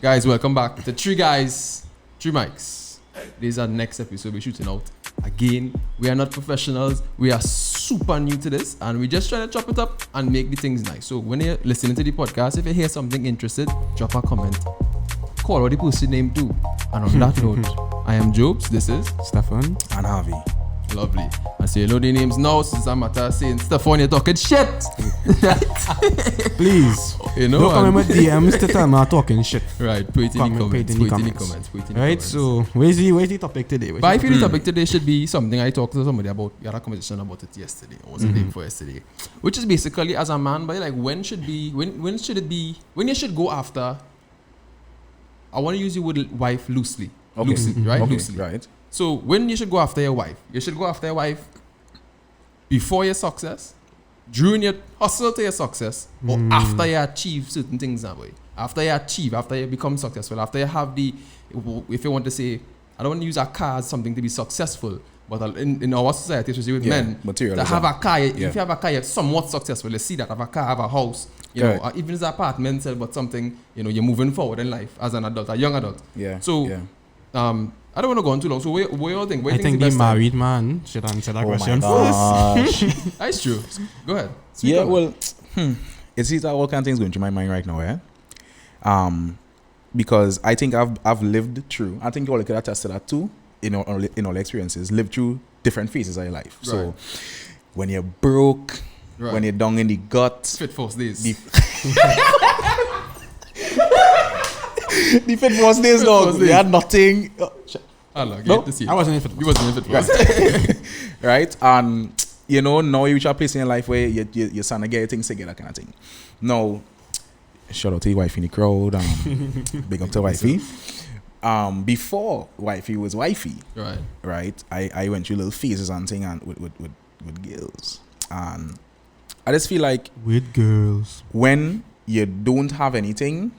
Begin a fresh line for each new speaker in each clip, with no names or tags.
Guys, welcome back to 3guys3mics. This is our next episode we're shooting out. Again, we are not professionals. We are super new to this and we just try to chop it up and make the things nice. So when you're listening to the podcast, if you hear something interested, drop a comment. Call what the person name too. And on that note, I am Jobs. This is
Stefan
and Harvey.
Lovely. And so you know the names now, so it's a matter of saying, Stefan, you're talking shit.
Please,
you know,
don't come in with DMs to tell me I'm talking shit.
Right, put it in the comments.
Right, so where's the topic today?
But I feel the topic today should be something I talked to somebody about. We had a conversation about it yesterday, or was it the day before yesterday? Which is basically, as a man, but like when should it be, when you should go after, I want to use the word wife loosely.
Okay.
Loosely, right?
Okay.
Loosely.
Right.
So when you should go after your wife, you should go after your wife before your success, during your hustle to your success, or after you achieve certain things that way. After you become successful, after you have the, if you want to say, I don't want to use a car as something to be successful, but in our society, especially with men, to have a car, if you have a car, you're somewhat successful. You see that, have a car, have a house, you know, even as an apartment, but something, you know, you're moving forward in life as an adult, a young adult.
Yeah.
So, I don't want to go on too long. So what you all think?
I think the married man should answer that question first.
That's true. Go ahead.
It's all kind of things going through my mind right now, because I think I've lived through. I think you all could attest to that too. In all experiences, lived through different phases of your life. Right. So when you're broke, when you're down in the guts,
fit force days.
The fit force days, dog. You had nothing.
I wasn't in fit force.
You wasn't in fit force.
Right? And you know, now you reach a place in your life where you're trying to get things together, kind of thing. Now, shout out to your wife in the crowd. Big up to wifey. Before wifey was wifey, right? I went through little phases and thing and with girls, and I just feel like
with girls,
when you don't have anything,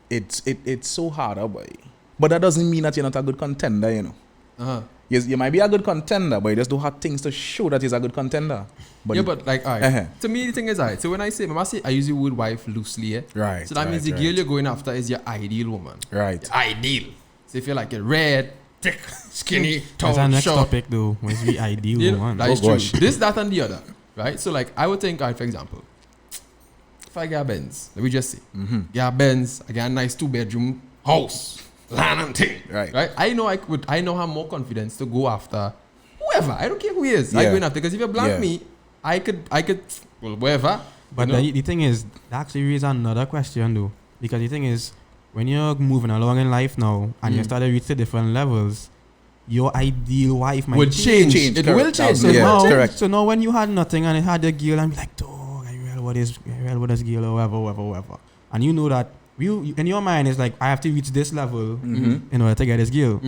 it's so hard, boy. But that doesn't mean that you're not a good contender, you know. Yes, you might be a good contender, but you just don't have things to show that you're a good contender. But
but like, alright. To me, the thing is, alright. So when I say I use the word wife loosely,
right?
So that means the girl you're going after is your ideal woman,
right?
Your ideal. So if you're like a red, thick, skinny, tall,
that's our next
short.
topic though. What's the ideal one?
That is true. This, that, and the other, right? So like, I would think, for example, if I get a Benz, let me just say, get a Benz, I get a nice 2-bedroom house, land and thing, right? I know I know have more confidence to go after whoever. I don't care who he is. I going after, because if you blank me, I could, well, wherever.
But the thing is, that actually raises another question though, because the thing is, when you're moving along in life now and you start to reach the different levels, your ideal wife might change.
It will change.
So now when you had nothing and it had a girl and be like, dog, I real what is girl or whatever. And you know that in your mind it's like, I have to reach this level in order to get this girl.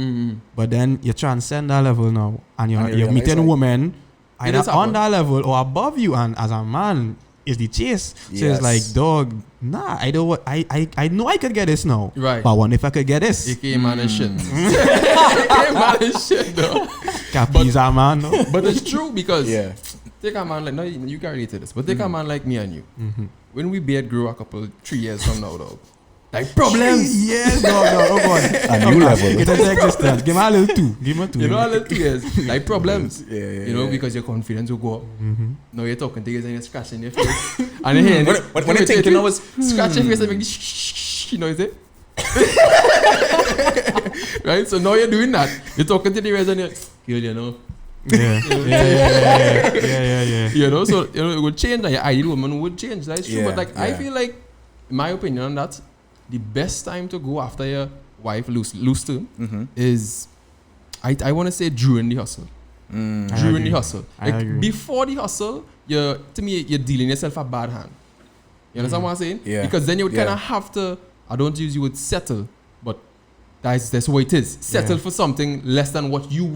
But then you transcend that level now and you're meeting a woman either on that level or above you, and as a man, is the chase. So it's like, dog, nah, I don't want, I know I could get this now.
Right.
But what if I could get this?
You can't manage shit. You can't manage shit though.
Capiza, man. No?
But it's true, because take a man like, no, you can't relate to this, but take a man like me and you. When we beard grow 3 years from now, dog. Like problems.
Yes, no, oh God.
A new level.
Get into existence. Give me a little 2. Give me 2.
You know, a little 2 years. Like problems.
You
know, because your confidence will go up. Now you're talking to you and you're scratching your face. And then
when you're thinking, I was
scratch your face and make this shh, you know, is it? Right? So now you're doing that. You're talking to the rest and you're, you know.
Yeah.
You know, so you know, it would change, and your ideal woman would change. That's true. But like, I feel like, in my opinion on that, the best time to go after your wife loose term is, I want to say, during the hustle. During the hustle. Like, before the hustle, you're dealing yourself a bad hand. You understand what I'm saying?
Yeah.
Because then you would kind of have to, I don't use you would settle, but that's what it is. Settle for something less than what you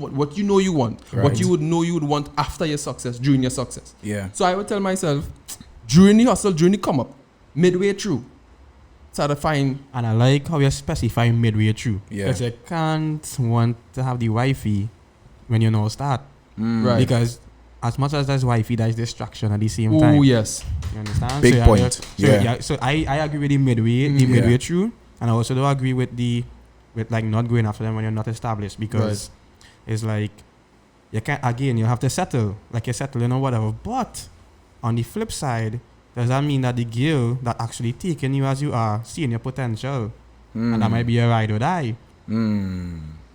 know you want.
Right.
What you would know you would want after your success, during your success.
Yeah.
So I would tell myself, during the hustle, during the come up, midway through, try to find.
And I like how you're specifying midway through. Because you can't want to have the wifey when you know start.
Right.
Because as much as there's wifey, there's distraction at the same time.
Oh, yes.
You understand?
Big point.
So I agree with the midway through. And I also do agree with like not going after them when you're not established, because it's like you can't, again, you have to settle, like you're settling or whatever. But on the flip side, does that mean that the girl that actually taking you as you are, seeing your potential, and that might be a ride or die?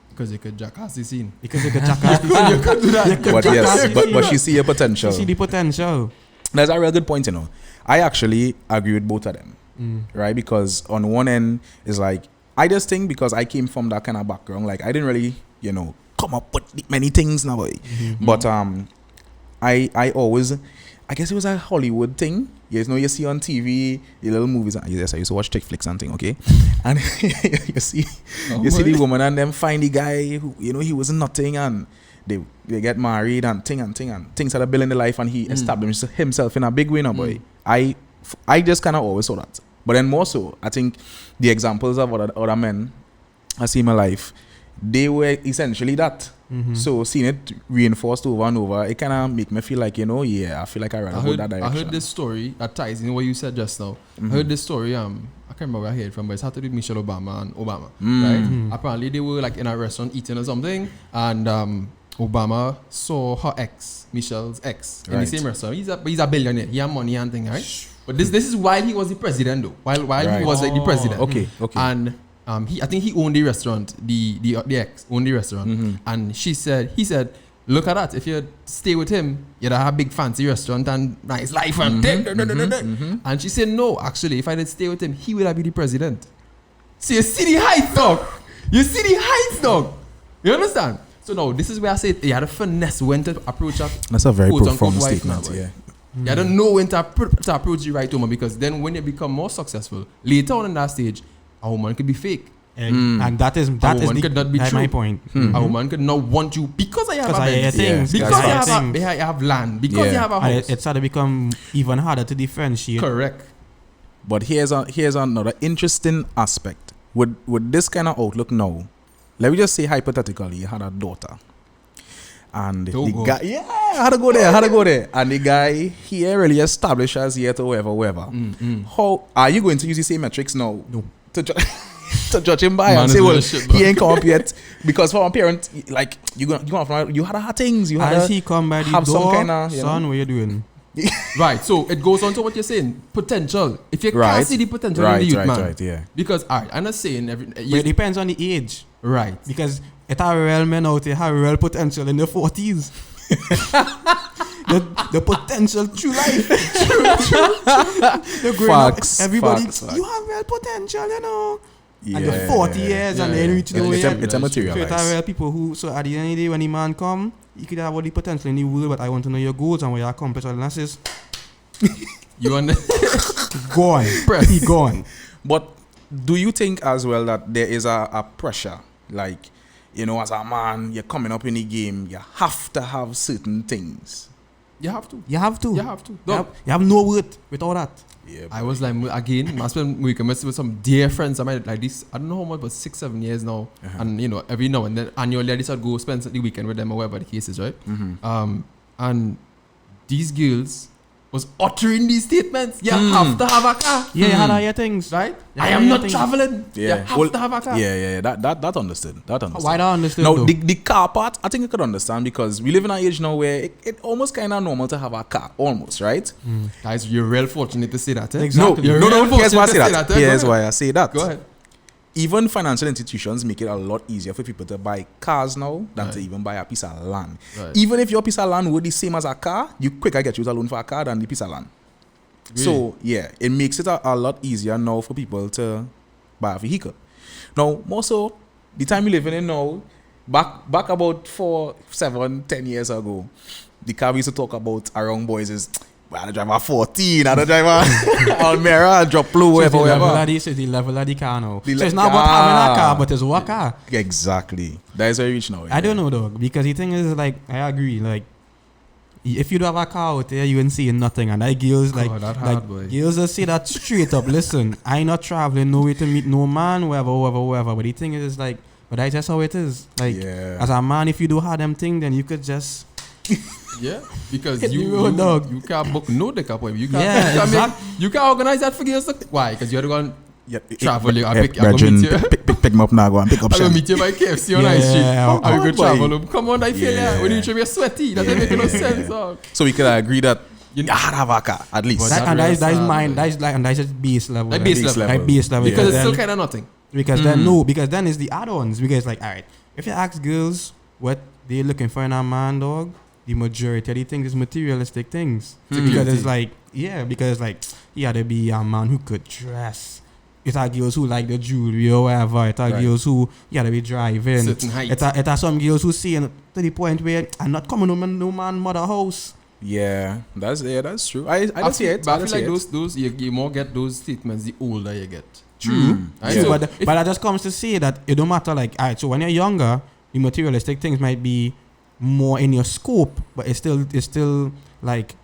Because you could jackass the scene.
Because you could jackass the scene.
You could do that.
But yes, but she see your potential.
She see the potential.
That's a real good point, you know. I actually agree with both of them, right? Because on one end, it's like, I just think because I came from that kind of background, like I didn't really, you know, come up with many things now. But I always, I guess it was a Hollywood thing. You know, you see on TV, the little movies. Yes, I used to watch chick flicks and thing, okay? And you see the woman and them find the guy who, you know, he was nothing, and they get married and things had a bill in the life, and he established himself in a big way now, boy. I just kind of always saw that. But then more so, I think the examples of other men I see in my life, they were essentially that. So seeing it reinforced over and over, it kind of make me feel like, you know, I feel like I rather go that direction.
I heard this story that ties in what you said just now. I heard this story, I can't remember where I heard it from, but it's had to do with Michelle Obama and Obama, right? Apparently they were like in a restaurant eating or something, and Obama saw her ex, Michelle's ex, in the same restaurant. He's a billionaire, he had money and thing, right? But this is while he was the president though, while he was like the president.
Okay.
And I think he owned the restaurant, the ex owned the restaurant, and he said, look at that, if you stay with him, you'd have a big fancy restaurant and nice life and and she said, no, actually, if I didn't stay with him, he would have been the president. So you see the heights, dog. You understand? So now, this is where I say you had a finesse when to approach a
That's a very profound
wife
statement,
now,
yeah.
You don't know when to approach the right woman, because then when you become more successful, later on in that stage, a woman could be fake.
And that is
could not be true.
my point.
A woman could not want you because I have a Benz,
things,
because I have land, because you have a house.
It's started to become even harder to differentiate.
Correct.
But here's another interesting aspect. With this kind of outlook now, let me just say hypothetically, you had a daughter. And the guy, I had to go there. And the guy here really established as yet or whatever. How are you going to use the same metrics now?
No.
To judge him by and say, well, he ain't come up yet. Because for a parent, like, you had to have things. You had
As
to
he come by the
have
door,
some kind of,
son, what you doing?
Right, so it goes on to what you're saying, potential. If you can't see the potential in the youth, man.
Yeah.
Because, all right, I'm not saying
But it depends on the age.
Right.
Because it have real men out there have real potential in their 40s. the potential through life. True.
Facts.
Everybody,
Facts.
you have real potential, you know.
Yeah.
And the 40 years and then reach the way.
It's a
So
materialized.
it are real people who, so at the end of the day, when the man come, you could have all the potential in the world, but I want to know your goals and what you accomplish. And that's just
You
gone.
Press.
He gone.
But do you think as well that there is a pressure, like, you know, as a man, you're coming up in the game, you have to have certain things?
You have to.
You have to.
No.
You have no worth without that.
Yeah,
I was like, again, I spent weekends with some dear friends. I might like this, I don't know how much, but 6-7 years now. And, you know, every now and then, annually, I decided to go spend the weekend with them or whatever the case is, right? And these girls was uttering these statements. You have to have a car.
Yeah, you had all your things.
Right?
You
I
had
am
all your
not
things.
traveling.
Yeah.
You have to have a car.
Yeah. That understood.
Why don't I understand?
Now, the car part, I think I could understand, because we live in an age now where it almost kind of normal to have a car, almost, right?
Guys, you're real fortunate to say that. Eh?
Exactly.
You're
No,
real
here's why I say
fortunate
that.
to say that.
Here's why I say that.
Go ahead.
Even financial institutions make it a lot easier for people to buy cars now than to even buy a piece of land.
Right.
Even if your piece of land were the same as a car, you quicker get you a loan for a car than the piece of land.
Really?
So, yeah, it makes it a lot easier now for people to buy a vehicle. Now, more so, the time we living in now, back about 4, 7, 10 years ago, the car we used to talk about around boys is, well, I drive a 14, I drive a Almera, I drop low, whatever.
The level of the car now. So it's not about having a car, but it's what car.
Exactly. That is where we reach now.
I don't know, dog, because the thing is, like, I agree, like, if you don't have a car out there, you ain't seeing nothing. And that girls, like, girls just say that straight up. Listen, I ain't not traveling, no way to meet no man, whatever. But the thing is, like, but that's just how it is. Like, as a man, if you do have them thing, then you could just...
Yeah, because
Hit
you
the road, dog.
can't book no dick appointment. You can't organize that for girls. Why? Because you have to go and travel. I go meet you.
Pick me up now, go and pick up
I go
Shelly.
meet you by KFC on High Street. I go
boy.
travel. Come on, I feel
Yeah.
when you should be sweaty. That doesn't make no sense.
So we can agree that you had to have a car, at least.
That is mine. That is just base level.
Like base level.
Like base level.
Because it's
then-
still kind of nothing.
Because then it's the add-ons. Because like, alright, if you ask girls what they're looking for in a man, dog, the majority of the things is materialistic things. Because it's like, he had to be a man who could dress. It's our girls who like the jewelry or whatever. It's our girls who had to be driving.
Certain height.
It's our some girls who saying to the point where I'm not coming home no man mother house.
Yeah, that's true. I don't see it.
But I feel like those you more get those statements the older you get.
True.
Right?
Yeah.
So
But that just comes to say that it don't matter. Like, alright, so when you're younger, the materialistic things might be more in your scope, but it's still like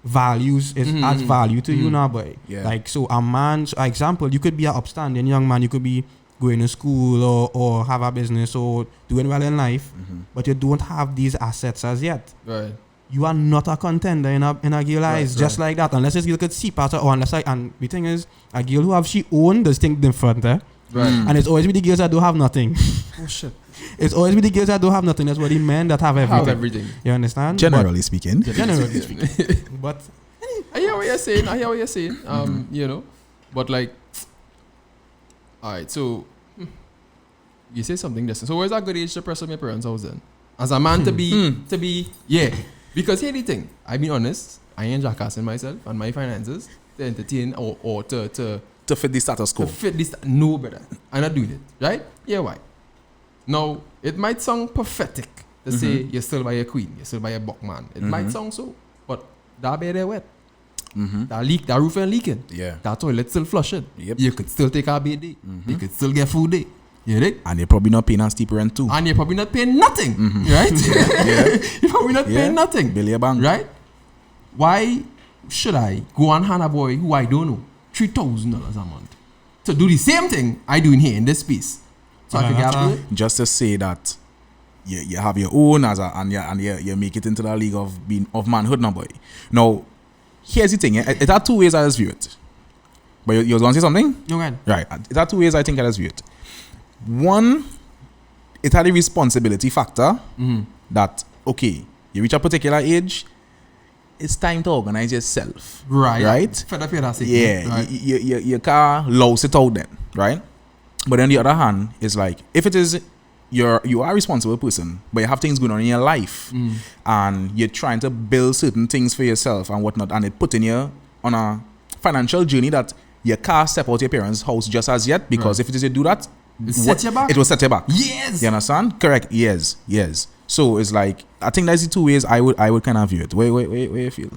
values. It adds value to you now, boy.
Yeah.
Like, so a man, so example, you could be an upstanding young man. You could be going to school or have a business or doing well in life, but you don't have these assets as yet.
Right.
You are not a contender in a girl eyes, just like that. Unless this girl could see part of, or unless and the thing is, a girl who have she own does think different, eh?
Right.
And it's always with the girls that don't have nothing.
Oh shit.
It's always with the girls that don't have nothing. That's what the men that have everything.
Have everything.
You understand?
Generally speaking.
Generally speaking. But
I hear what you're saying. You know, but like, all right. So you say something different. So where's that good age to press on my parents' house then? As a man to be because here the thing. I be honest. I ain't jackassing myself and my finances to entertain or to
fit the status quo.
to fit this. No, brother. I'm not doing it. Right? Yeah, why? Now, it might sound pathetic to say you're still by a queen, you're still by a buckman. It might sound so, but that bed there wet. That roof ain't leaking.
Yeah.
That toilet still flushing.
Yep.
You could still take a bath day. You could still get food day. You dig?
And you're probably not paying a steep rent too.
And you're probably not paying nothing. Right? You're probably not paying nothing.
Billy a bang.
Right? Why should I go and hand a boy who I don't know $3,000 a month to do the same thing I do in here in this space? So I can get up with it?
Just to say that you have your own and you make it into the league of manhood now, boy. Now, here's the thing. It are two ways I just view it. But you was going to say something?
okay.
Right. It are two ways I think I just view it. One, it had a responsibility factor that, okay, you reach a particular age, it's time to organize yourself. Right?
Fed up with that
Yeah.
right.
You can't louse it out then. Right? But on the other hand, it's like, if it is, you are a responsible person, but you have things going on in your life, and you're trying to build certain things for yourself and whatnot, and it putting you on a financial journey that you can't step out your parents' house just as yet, because if it is you do that,
It set you back.
It will set you back.
Yes.
You understand? Correct. Yes. So it's like, I think that's the two ways I would kind of view it. Where you feel?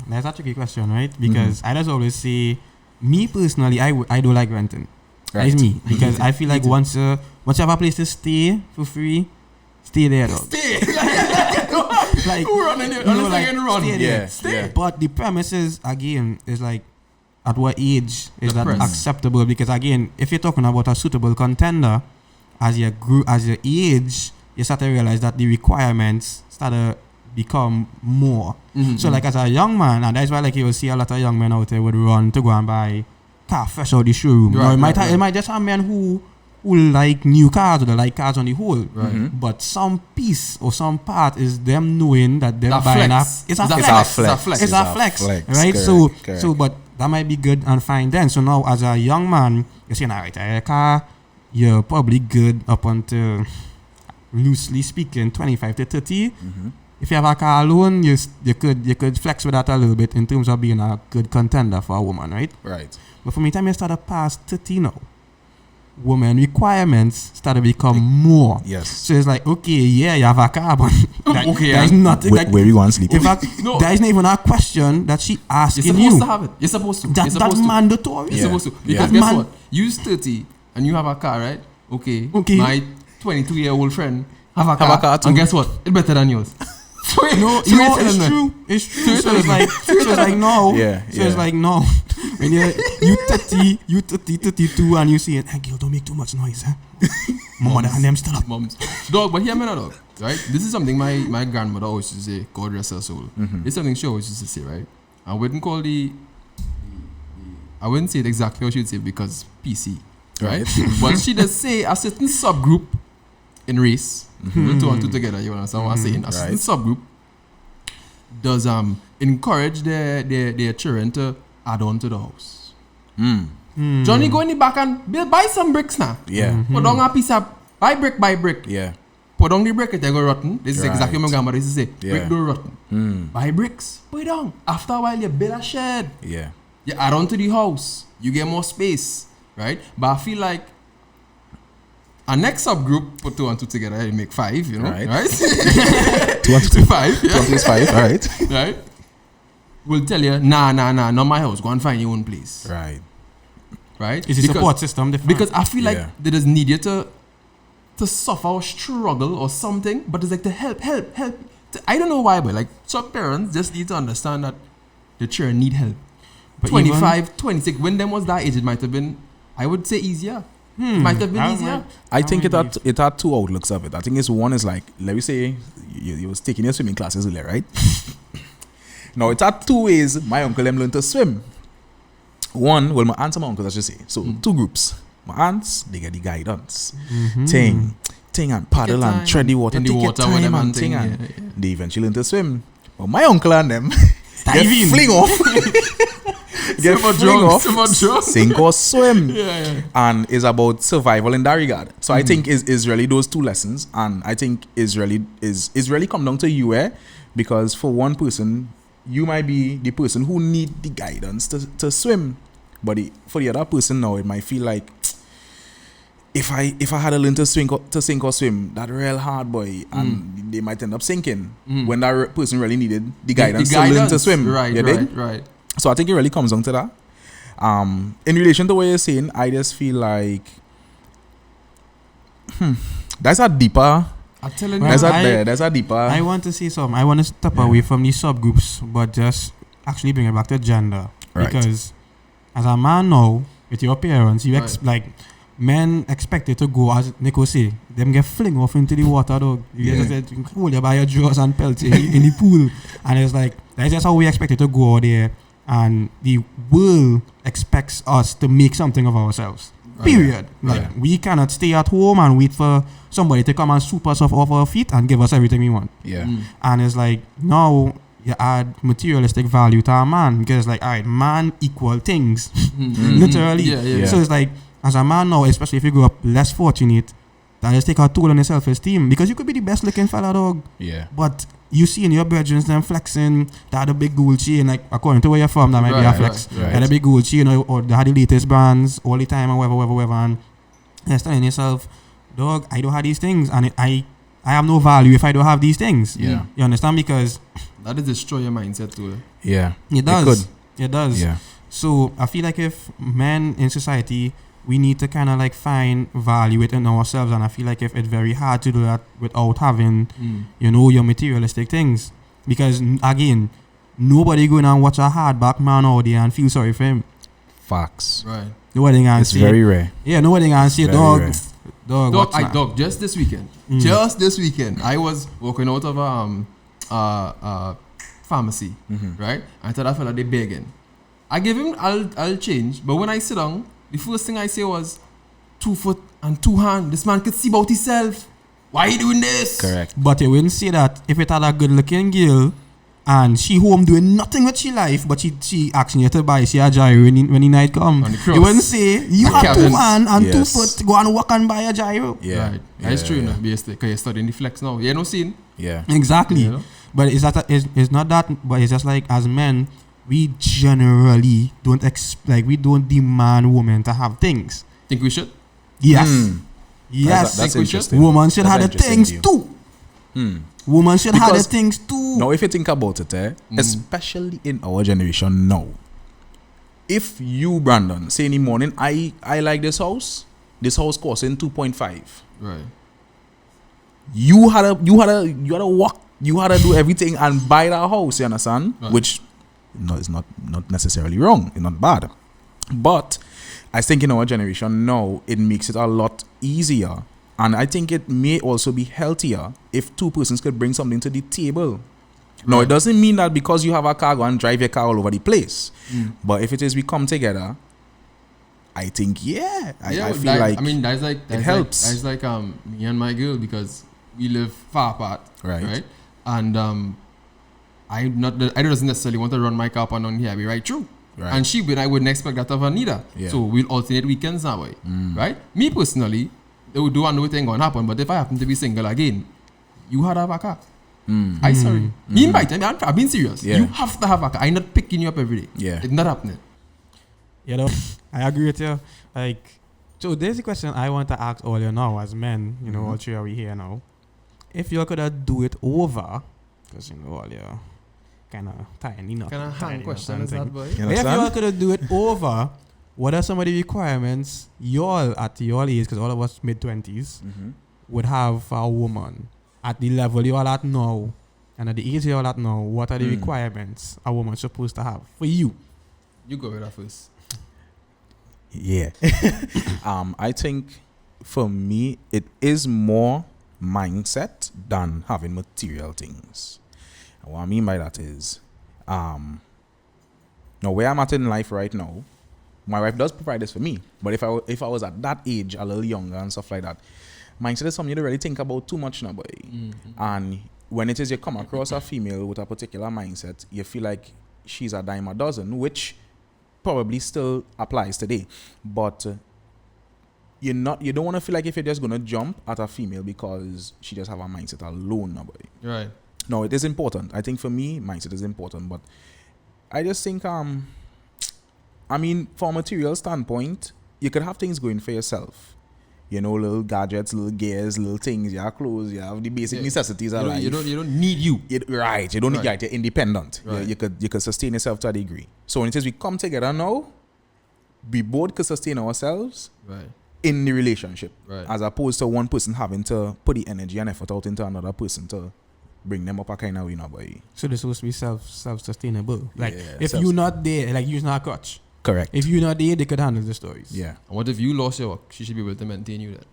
That's a tricky question, right? Because I just always say, me personally, I don't like renting.
Right.
That's me. Because I feel like once you have a place to stay for free, stay there, dog.
Stay.
Like,
Who running it?
you know,
Unless
like,
they can run.
stay there.
Yeah.
But the premise is, again, is like, at what age is that
press.
acceptable? Because again, if you're talking about a suitable contender, as you age, you start to realize that the requirements start to become more. So like as a young man, and that's why like you will see a lot of young men out there would run to go and buy car fresh out the showroom.
Right,
Now, it might just have men who like new cars or they like cars on the whole.
Right.
But some piece or some part is them knowing that they're
That
buying
flex.
it's a
It's a
flex.
flex.
It's a flex. Right?
Correct.
So but that might be good and fine then. So now as a young man, you're saying, all right, a car, you're probably good up until, loosely speaking, 25 to 30. If you have a car alone, you could flex with that a little bit in terms of being a good contender for a woman, right?
Right.
But for me, time you start to pass 30 now, woman requirements start to become more.
Yes.
So it's like, okay, yeah, you have a car, but there's nothing
Where,
like.
where you want to sleep?
In fact,
No.
there isn't even a question that she asking
You're
you.
supposed to have it. You're supposed to.
That's mandatory.
You're
Yeah.
supposed to.
Yeah.
Because
Yeah.
guess
Man-
what? You's 30 and you have a car, right? Okay.
Okay.
My 22-year-old friend have a car.
Have a car too.
And guess what? It's better than yours.
No,
So you're telling
it's
me-
true. It's true.
you're
So
telling
it's
me-
like, no.
Yeah,
So it's
yeah.
like no. When you 30, 32, and you saying, "Hey, girl, don't make too much noise, huh?" Mama and them still up.
Moms. Dog, but hear me now, dog. Right? This is something my grandmother always used to say, God rest her soul. It's something she always used to say, right? I wouldn't call the I wouldn't say it exactly how she would say it because PC, right? But she does say a certain subgroup in race, two and two together, you understand what I'm saying? A certain subgroup does encourage their children to add on to the house. Johnny, go in the back and buy some bricks now.
Yeah.
Put down a piece of, buy brick.
Yeah.
Put down the brick, it go rotten. This is exactly what my grandmother used to say.
Yeah.
Brick go rotten. Buy bricks, put it down. After a while, you build a shed.
Yeah.
You add on to the house. You get more space, right? But I feel like a next subgroup, put 2 and 2 together, you make 5, you know? Right?
2 and 2.
5. Yeah.
2 and 2 is 5, right?
Right? Will tell you, nah, not my house. Go and find your own place.
Right.
Right?
Is the support system different?
Because I feel like they just need you to suffer or struggle or something, but it's like to help. I don't know why, but like some parents just need to understand that the children need help. But 25, 26, when them was that age, it might have been, I would say, easier. Might have been easier.
I think it had two outlooks of it. I think one is like, let me say, you was taking your swimming classes earlier, right? Now, it had 2 ways my uncle them learned to swim. One, well, my aunts and my uncles, I should say. So, 2 groups. My aunts, they get the guidance. Ting and paddle and tread the water.
In the water
time
with them
and
and
ting
thing,
and they eventually learn to swim. But my uncle and them get fling off. Get fling off. Sink or swim. And it's about survival in that regard. So I think is really those 2 lessons. And I think is really come down to you, because for one person, you might be the person who need the guidance to swim. But for the other person now, it might feel like if I had to learn to sink or swim, that real hard, boy, and they might end up sinking when that person really needed the guidance to learn to swim.
Right.
So I think it really comes down to that. In relation to what you're saying, I just feel like that's a deeper.
I'm telling you,
that's a deeper.
I want to say something. I want to step away from these subgroups, but just actually bring it back to gender.
Right.
Because as a man now, with your parents, you like men expected to go, as Nico say, them get fling off into the water, dog. You just hold you by your drawers and pelt in the pool. And it's like, that's just how we expected to go out there. And the world expects us to make something of ourselves. Period. We cannot stay at home and wait for somebody to come and swoop us off our feet and give us everything we want. And it's like, now you add materialistic value to a man, because it's like, all right, man equal things. Literally. So it's like, as a man now, especially if you grow up less fortunate, that just take a toll on your self-esteem, because you could be the best looking fella, dog. But you see in your brethren them flexing, they had a big gold chain, like according to where you're from, that might be a flex. They had a big gold chain, or they had the latest brands all the time, or whatever, and you're telling yourself, dog, I don't have these things, and I have no value if I don't have these things. You understand? Because
that is destroy your mindset too.
It does. It does.
Yeah.
So I feel like if men in society, we need to kind of like find value within ourselves, and I feel like if it's very hard to do that without having, your materialistic things, because again, nobody going and watch a hardback man out there and feel sorry for him.
Facts.
Right.
Nobody can
It's
say,
very rare.
Yeah, nobody can say, dog.
Dog. Just this weekend, I was walking out of a pharmacy, right? I thought I felt like they begging. I gave him, I'll change, but when I sit down, the first thing I say was, 2 foot and 2 hands. This man could see about himself. Why are you doing this?
Correct.
But you wouldn't say that if it had a good looking girl and she home doing nothing with she life, but she asking you to buy she a gyro when the night come. You wouldn't say you have 2 hands and 2 foot, go and walk and buy a gyro.
Right. That's true enough. Because you're studying the flex now. You know scene?
Exactly. You know? But it's not that, but it's just like as men, we generally don't we don't demand women to have things.
Think we should?
Yes. Yes.
That's interesting.
Women should have the things too. Women should have the things too.
Now, if you think about it, especially in our generation now, if you, Brandon, say in the morning, I like this house costing 2.5.
Right.
You had to walk, you had to do everything and buy that house, you understand? Right. Which is not necessarily wrong. It's not bad. But I think in our generation now, it makes it a lot easier. And I think it may also be healthier if 2 persons could bring something to the table. Now, it doesn't mean that because you have a car, go and drive your car all over the place. But if it is we come together I think I feel
that,
like
I mean that's
helps.
That's like me and my girl, because we live far apart, right? And I don't necessarily want to run my car up and down here, be right true.
Right.
And she would, I wouldn't expect that of her neither.
Yeah.
So we'll alternate weekends that way, right? Me personally, they would do anything gonna happen, but if I happen to be single again, you had to have a car. I sorry. Me invite. I mean, I've been serious.
Yeah.
You have to have a car. I'm not picking you up every day.
Yeah.
It's not happening.
You know, I agree with you. Like, so there's a question I want to ask all you now as men, you know, all three are we here now. If you could do it over, because you know all you're kind of tiny, not
Kind of hang question is that, boy?
If you could do it over, what are some of the requirements y'all at your age, because all of us mid-20s, would have for a woman at the level you all at now and at the age you all at now? What are the requirements a woman supposed to have for you?
You go with that first.
Yeah. I think for me, it is more mindset than having material things. And what I mean by that is, now where I'm at in life right now, my wife does provide this for me. But if I was at that age, a little younger and stuff like that, mindset is something you don't really think about too much now, boy. And when it is you come across a female with a particular mindset, you feel like she's a dime a dozen, which probably still applies today, but you don't want to feel like if you're just gonna jump at a female because she just have a mindset alone, nobody.
Right.
No, it is important. I think for me, mindset is important, but I just think I mean, from a material standpoint, you could have things going for yourself. You know, little gadgets, little gears, little things. You have clothes. You have the basic necessities of life.
You don't need you.
Right. You don't need. You're independent.
Right.
You could sustain yourself to a degree. So when it says we come together now, we both could sustain ourselves in the relationship, as opposed to one person having to put the energy and effort out into another person to bring them up a kind of way, boy.
So this supposed to be self-sustainable. Like if you're not there, like you're not a crutch.
Correct.
If you're not there, they could handle the stories.
Yeah.
And what if you lost your work? She should be able to maintain you then.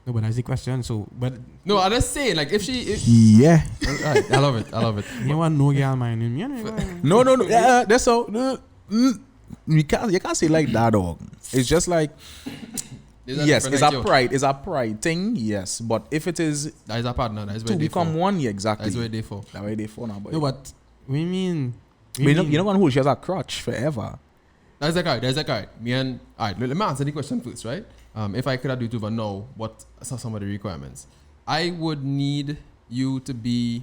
No, but that's the question. So, but
no, I just say like if she.
Yeah.
Right, I love it.
You want no girl mind in me?
No. Yeah, that's so. You can't say like that, dog. It's just like. Yes, it's a pride thing. Yes, but if it is
that is a partner, that is where
to
they
become
for.
one, yeah, exactly.
That's where they for.
That way they for now, boy.
No, but we mean.
You're not gonna hold she has a crutch forever.
That's like alright. Me and alright, let me answer the question first, right? If I could do it over now, what are some of the requirements? I would need you to be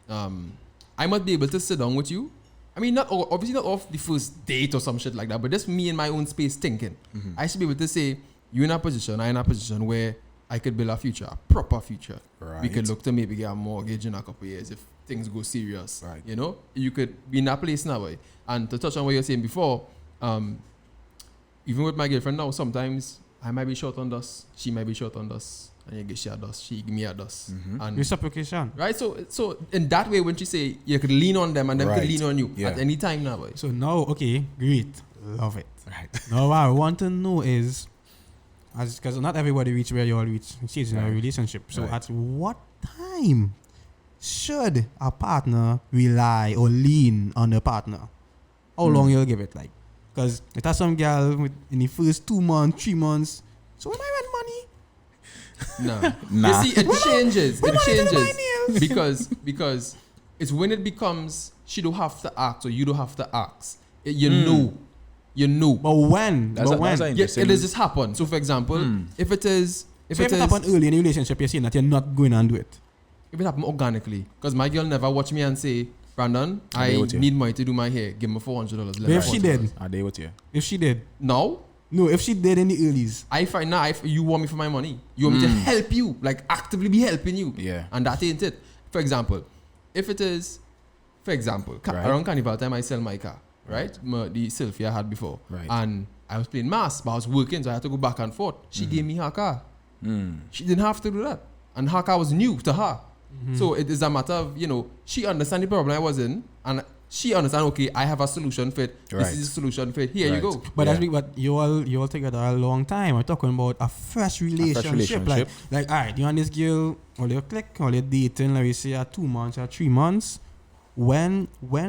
I must be able to sit down with you. I mean, obviously not off the first date or some shit like that, but just me in my own space thinking. I should be able to say, you in a position, I in a position where I could build a future, a proper future.
Right.
We could look to maybe get a mortgage in a couple of years if things go serious.
Right.
You know, you could be in that place now. Way. And to touch on what you were saying before, even with my girlfriend now, sometimes I might be short on dust, she might be short on dust, and you give she a dust, she give me a dust. And
reciprocation.
right, so in that way, when she say you could lean on them and them could lean on you at any time now. Boy.
So now, okay, great, love it.
Right.
Now what I want to know is, because not everybody reach where you all reach, she's in a relationship. So at what time should a partner rely or lean on the partner? How long you'll give it, like? Because it has some girl in the first 2 months, 3 months. So when I want money,
Nah.
You see, it changes. It changes because it's when it becomes she don't have to ask or you don't have to ask. You know.
But when?
That's
when?
Yeah, it does just happen. So for example, if it
happen early in the relationship, you're saying that you're not going to do it.
If it happen organically, because my girl never watch me and say, Brandon, I need money to do my hair. Give me $400.
But if she did,
are they with you?
If she did,
no,
if she did in the earlys,
I find now you want me for my money. You want me to help you, like actively be helping you.
Yeah,
and that ain't it. For example, if it is, around Carnival time, I sell my car, right? The Sylphia I had before,
right?
And I was playing mass, but I was working, so I had to go back and forth. She gave me her car. She didn't have to do that, and her car was new to her. So it is a matter of, she understand the problem I was in, and she understand, okay, I have a solution fit.
Right.
This is a solution fit. Here you go.
But but you all together a long time. We're talking about a fresh relationship. Like, all right, you and this girl, or you click, or you dating, like we say, 2 months or 3 months. When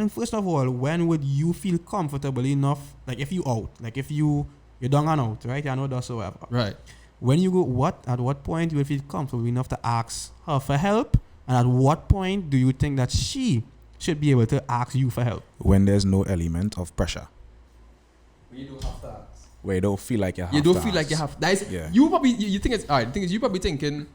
first of all, when would you feel comfortable enough? Like if you out, like if you you're done and out, right? You know that whatsoever.
Right.
When you go, at what point you will feel comfortable enough to ask her for help? And at what point do you think that she should be able to ask you for help?
When there's no element of pressure.
You don't have to ask.
Where you don't feel like you have to
You don't
ask.
feel like you have. That is,
Yeah.
you probably you think it's alright. The thing is, you probably thinking,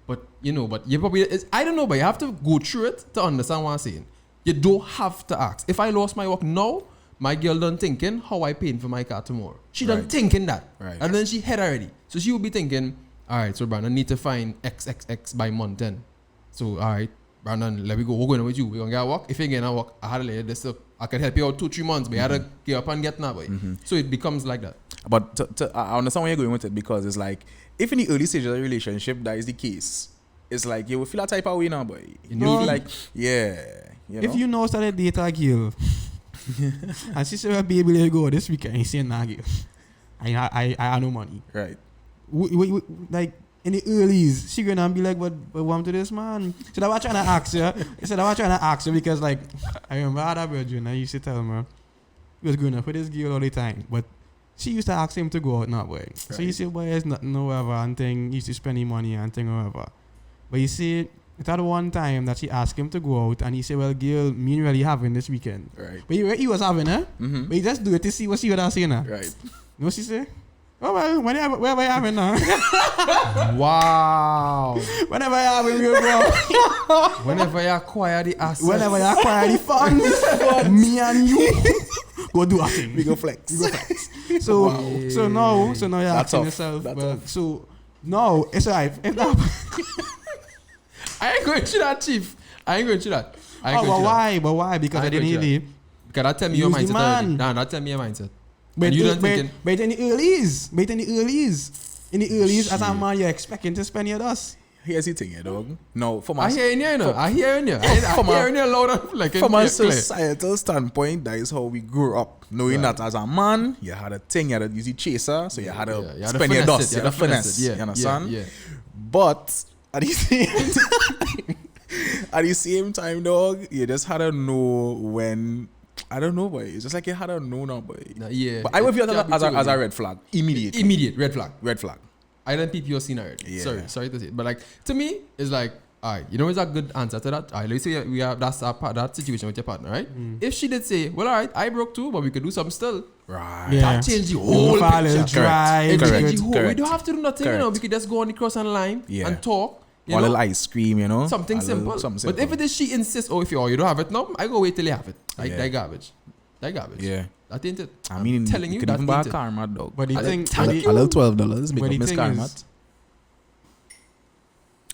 but you probably I don't know, but you have to go through it to understand what I'm saying. You don't have to ask. If I lost my work now, my girl done thinking how I paying for my car tomorrow. She done
Right.
thinking that,
Right.
and then she head already. So she will be thinking, all right, so Brandon need to find XXX by month 10. So all right, Brandon, let me go. We're going with you. We're gonna get a work. If you ain't gonna work, I had to lay this up. I can help you out 2-3 months, but you had to get up and get now, boy. So it becomes like that.
But I understand where you're going with it, because it's like, if in the early stages of the relationship that is the case, it's like you will feel that type of way now, boy. You
know?
feel like, yeah. You know?
If you know started date a girl, and she said, well, baby, let go this weekend, you say, nah, girl. I have no money.
Right.
Like, in the earlies, she gonna be like, what want to this, man? So I was trying to ask you. Because, like, I remember I had a virgin, I used to tell him, he was going up with this girl all the time. But she used to ask him to go out, not boy. Right. So you say, boy, it's nothing, no whatever, and thing, he used to spend the money and thing, whatever. But you see, it had one time that she asked him to go out, and he said, well, girl, me and really having this weekend.
Right.
But he was having, But he just do it to see what she would have seen,
Right.
You know what she say? Oh, well, where am I having now?
Wow.
Whenever I have a real bro.
Whenever you acquire the assets.
Whenever you acquire the funds, me and you go do a thing.
We go flex.
So,
Wow.
so now you're
That's
asking
off.
yourself,
That's
well,
off.
so no, it's alright. If that,
I ain't going through that, Chief. I ain't going through that.
but why? Because
I
I didn't
agree with
really.
Because that tell me your
Use the
mindset already.
man.
Nah, that tell me your mindset.
But
And you done thinking.
in the earlies, as a man, you're expecting to spend your dust.
Here's the thing, dog. No, from
I
us,
hear you know. I hear you. I hear you loud like
from a
clear.
societal standpoint, that is how we grew up. Knowing
Right.
that as a man, you had a thing, you had a easy chaser, so you had to
Yeah, you had to
spend your
finesse
dust,
it,
you had to finesse.
it. Yeah,
You understand?
Yeah.
But at the same time, dog, you just had to know when. I don't know, boy. It's just like you had to know now, boy.
Nah, yeah.
But I would feel
Yeah,
that as a red flag.
Immediate red flag.
Red flag.
I don't peep your scene already.
Yeah.
Sorry to say it. But like to me, it's like, alright, you know what's a good answer to that? Alright, let's say we have that situation with your partner, right? If she did say, well, alright, I broke too, but we could do something still.
Right.
Yeah.
That changed the whole
Fall a little
picture.
dry.
It
Correct.
changed the whole. We
Correct.
don't have to do nothing, you know.
Correct.
We could just go on the cross and line
Yeah.
and talk. You
Or a
know?
little ice cream, you know?
Something
A little
simple.
something
But if
simple.
it is she insists, oh, if you don't have it now, I go wait till you have it. Like
Yeah.
that garbage.
Yeah.
That ain't it.
I mean,
I'm telling
you
you
could
that
even buy a
ain't it.
car, mad dog.
But the
I
thing,
like, thank
but
you.
the-
A little $12. Big
But
up
the
Miss
thing
Carmat.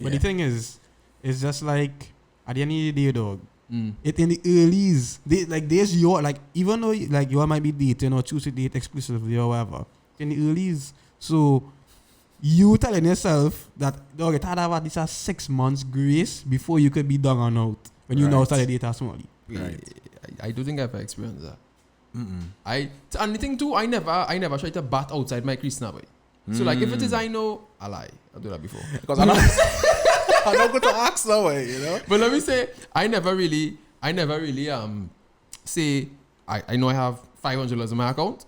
but the thing is, it's just like at the end of the day, dog.
Mm.
It in the earlies, there's your like even though like you all might be dating or choose to date exclusively or whatever. In the earlies, so you telling yourself that dog, it had to have at least a 6 months grace before you could be done or out when you now
Right.
start dating somebody.
Right.
I do think I've experienced that.
Mm-mm.
And the thing too, I never try to bat outside my crease now, boy. So like if it is I know, I lie. I've done that before.
Because I'm not going to ask that way, you know?
But let me say, I never really say I know I have $500 in my account.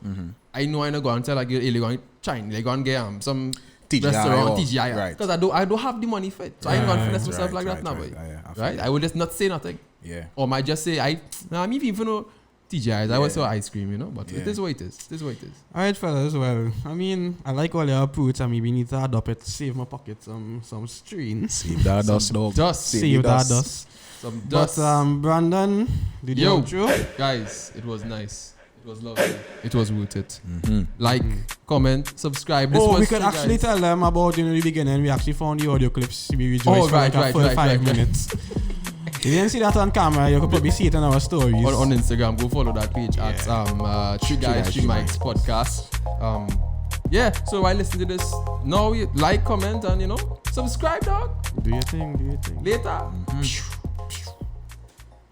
I know I not go and tell like you're going to China, like go and get some
TGI
restaurant
or-
TGI,
right.
because I don't have the money for it. So I ain't gonna finesse myself
Right,
like
right,
that now,
right.
boy.
Yeah, I feel
Right?
you.
I would just not say nothing.
Yeah.
Or might just say I mean even know TGIs, I was
Yeah.
so ice cream, you know, but
Yeah.
it is what it is. It is what it is.
Alright, fellas. Well, I mean, I like all your approach. I mean, we need to adopt it. Save my pocket some strains.
Save that dust, dog.
Dust.
Save that dust.
Some dust.
But Brandon, did you
Yo,
outro?
guys, it was nice. It was lovely. It was worth it.
Mm-hmm.
Like, comment, subscribe. This
Oh,
was
we could
3
actually
guys.
tell them about the beginning. We actually found the audio clips. We rejoiced
Oh,
for
right,
like a full
right,
5
right.
minutes. You didn't see that on camera. You could probably see it in our stories.
on Instagram. Go follow that page at 3guys3mics podcast. Yeah, so while listening to this, now you like, comment, and subscribe, dog.
Do your thing.
Later.